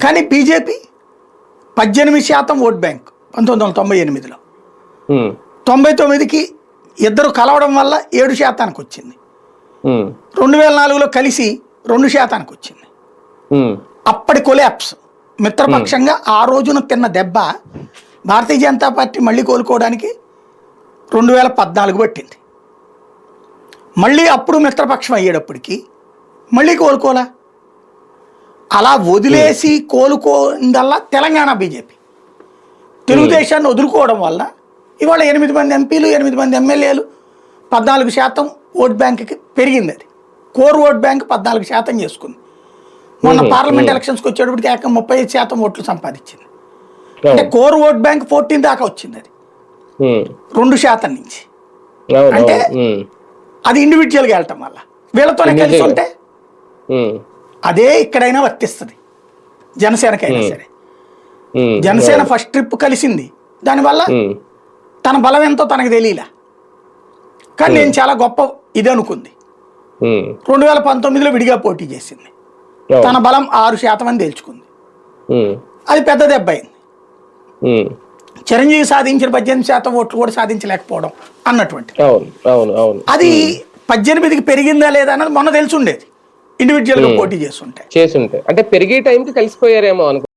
కానీ BJP 18% vote bank 1998లో. 99కి ఇద్దరు కలవడం వల్ల 7% వచ్చింది. 2004లో కలిసి 2% వచ్చింది. అప్పటి కొలాప్స్ మిత్రపక్షంగా ఆ రోజున తిన్న దెబ్బ భారతీయ జనతా పార్టీ మళ్ళీ కోలుకోవడానికి 2014 పట్టింది. మళ్ళీ అప్పుడు మిత్రపక్షం అయ్యేటప్పటికి మళ్ళీ కోలుకోలా. అలా వదిలేసి కోలుకోందల్లా తెలంగాణ బీజేపీ. తెలుగుదేశాన్ని వదులుకోవడం వల్ల ఇవాళ 8 మంది ఎంపీలు, 8 మంది ఎమ్మెల్యేలు, 14% ఓట్ బ్యాంక్కి పెరిగింది. అది కోర్ ఓట్ బ్యాంక్ 14% చేసుకుంది. మొన్న పార్లమెంట్ ఎలక్షన్స్కి వచ్చేటప్పటికి ఏకంగా 35% ఓట్లు సంపాదించింది. అంటే కోర్ ఓట్ బ్యాంక్ 14 దాకా వచ్చింది. అది 2% నుంచి. అంటే అది ఇండివిజువల్గా వెళ్ళటం వల్ల వీళ్ళతోనే కలిసి ఉంటే అదే ఇక్కడైనా వర్తిస్తుంది. జనసేనకైనా సరే జనసేన ఫస్ట్ ట్రిప్ కలిసింది, దానివల్ల తన బలం ఎంతో తనకు తెలియలే. కానీ నేను చాలా గొప్ప ఇది అనుకుంది. 2019లో విడిగా పోటీ చేసింది, తన బలం 6% అని తేల్చుకుంది. అది పెద్ద దెబ్బ అయింది. చిరంజీవి సాధించిన 18% ఓట్లు కూడా సాధించలేకపోవడం అన్నటువంటి. అది 18కి పెరిగిందా లేదా అన్నది మొన్న తెలిసి ఉండేది ఇండివిజువల్గా పోటీ చేస్తుంటే. అంటే పెరిగే టైంకి కలిసిపోయారేమో అనుకో.